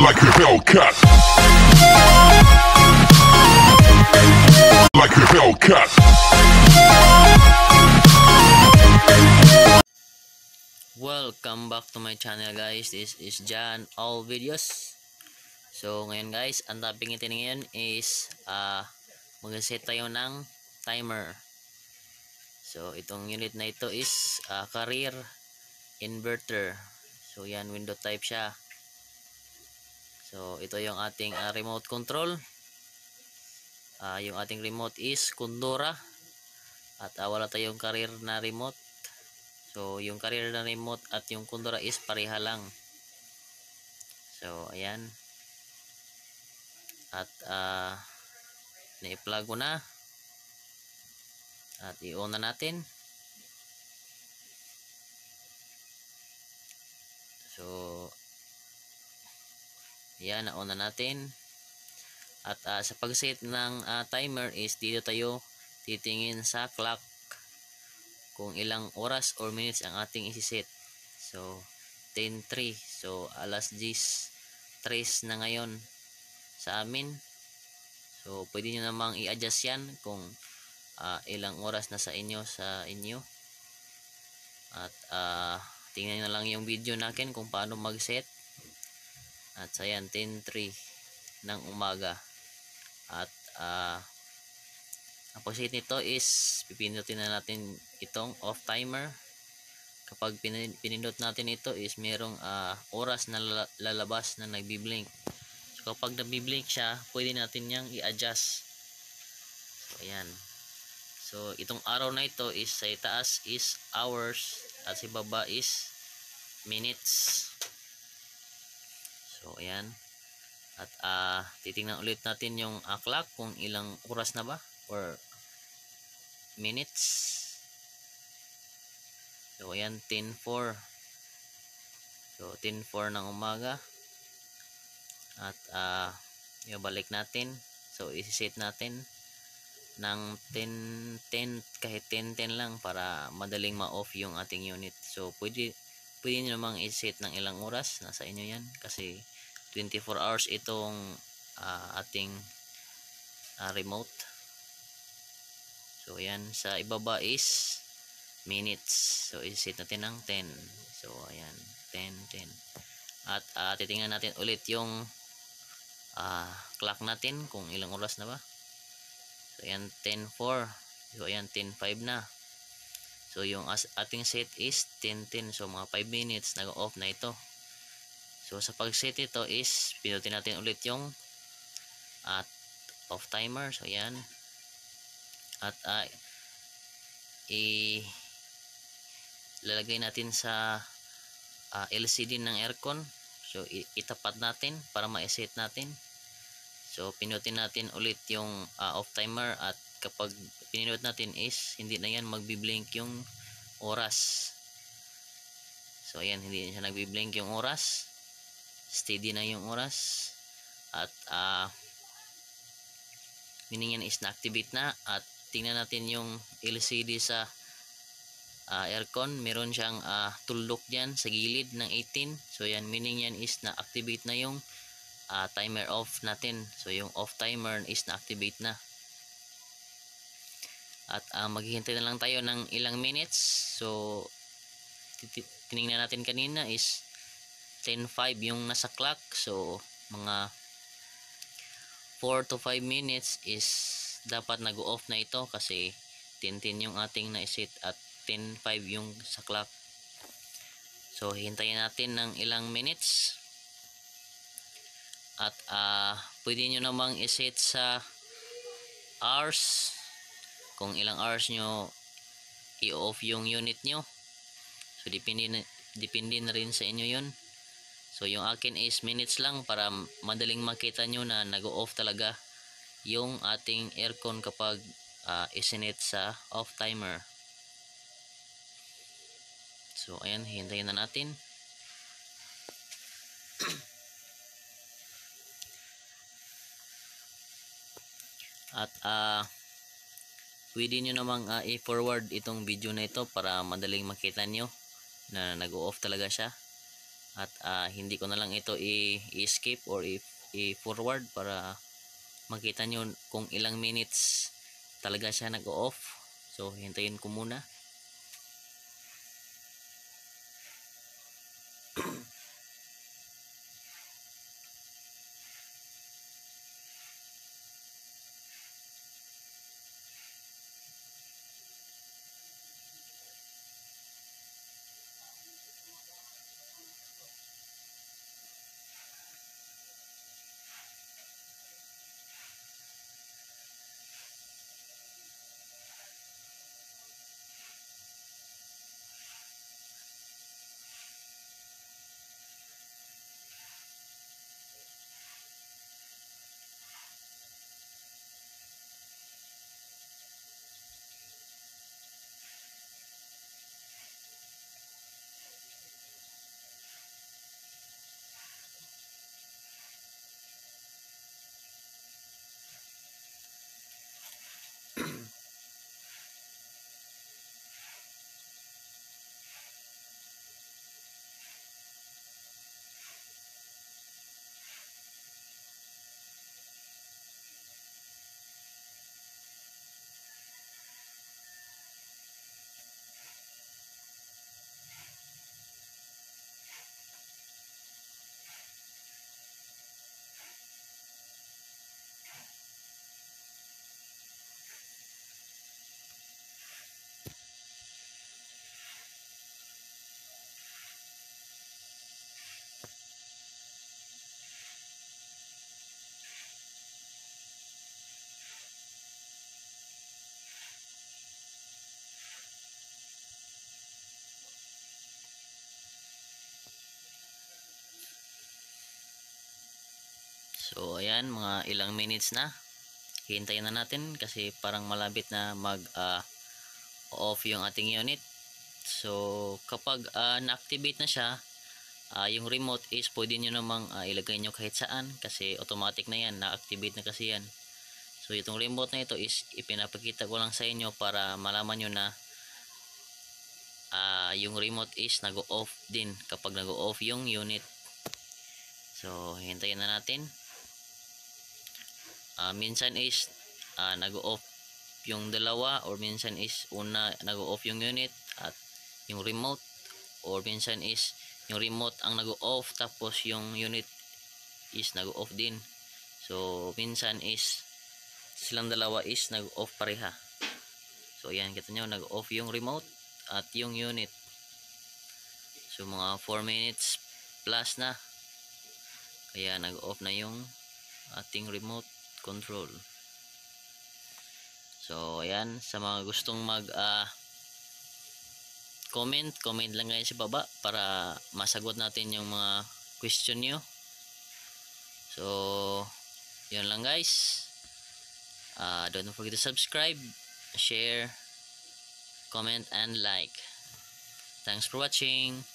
like a Hellcat. Like a Hellcat. Welcome back to my channel, guys. This is John All Videos. So ngayon, guys, ang topic natin ngayon is mag-set tayo ng timer. So itong unit na ito is carrier inverter. So yan, window type siya. So ito yung ating remote control. Yung ating remote is Kundura. At wala tayong carrier na remote. So yung carrier na remote at yung Kundura is pareha lang. So ayan. At na-plug ko na. At i-on na natin. So yan, na-on na natin. At sa pag-set ng timer is dito tayo titingin sa clock kung ilang oras or minutes ang ating isi-set. So 10:03. So alas 10:03 na ngayon sa amin. So pwede nyo namang i-adjust yan kung ilang oras na sa inyo at tingnan nyo na lang yung video natin kung paano mag-set. At so yan, 10:03 ng umaga. At ang pag-set nito is pipindutin na natin itong off timer. Kapag pinindot natin ito is merong oras na lalabas na nagbi-blink. So kapag nagbi-blink siya, pwede natin yang i-adjust. So ayan. So itong araw na ito is sa itaas is hours at sa baba is minutes. So ayan. At titingnan ulit natin yung clock kung ilang oras na ba or minutes. So ayan, 10:04. So 10:04 ng umaga. At ibalik natin. So isi-set natin ng 10:10 kahit 10:10 lang para madaling ma-off yung ating unit. So pwede nyo namang i-set ng ilang oras, nasa inyo yan kasi 24 hours itong ating remote. So ayan, sa ibaba is minutes. So i-set natin ng 10. So ayan, 10:10. At titingnan natin ulit yung clock natin kung ilang oras na ba. So ayan, 10:04. So ayan, 10:05 na. So yung ating set is 10:10. So mga 5 minutes nag-off na ito. So sa pag-set ito is pinutin natin ulit yung off timer. So ayan. At ilalagay natin sa LCD ng aircon. So itapat natin para ma-set natin. So pinutin natin ulit yung off timer at kapag pinindot natin is hindi na yan magbi-blink yung oras. So ayan, hindi na siya nagbi-blink yung oras. Steady na yung oras. At meaning yan is na-activate na. At tingnan natin yung LCD sa aircon. Meron siyang tuldok dyan sa gilid ng 18. So yan, meaning yan is na-activate na yung timer off natin. So yung off timer is na-activate na. At maghihintay na lang tayo ng ilang minutes. So tinignan natin kanina is 10:05 yung nasa clock. So mga 4 to 5 minutes is dapat nag-off na ito kasi 10:10 yung ating na-set at 10:05 yung sa clock. So hintayin natin ng ilang minutes. At pwede nyo namang i-set sa hours kung ilang hours nyo i-off yung unit nyo. So depende na rin sa inyo yun. So yung akin is minutes lang para madaling makita nyo na nag-off talaga yung ating aircon kapag isinet sa off timer. So ayan, hintayin na natin. At pwede nyo namang i-forward itong video na ito para madaling makita nyo na nag-off talaga siya. at hindi ko na lang ito i-skip or i-forward para makita nyo kung ilang minutes talaga siya nag-off. So hintayin ko muna. So ayan, mga ilang minutes na. Hintayin na natin kasi parang malapit na mag off yung ating unit. So kapag na-activate na siya, yung remote is pwede nyo namang ilagay nyo kahit saan kasi automatic na yan, na-activate na kasi yan. So itong remote na ito is ipinapakita ko lang sa inyo para malaman nyo na yung remote is nag-off din kapag nag-off yung unit. So hintayin na natin. Minsan is nag-off yung dalawa, or minsan is una nag-off yung unit at yung remote, or minsan is yung remote ang nag-off tapos yung unit is nag-off din. So minsan is silang dalawa is nag-off pareha. So ayan, kita nyo, nag-off yung remote at yung unit. So mga 4 minutes plus na, kaya nag-off na yung ating remote control. So ayan, sa mga gustong mag comment lang kayo sa baba para masagot natin yung mga question nyo. So yun lang guys. Don't forget to subscribe, share, comment and like. Thanks for watching.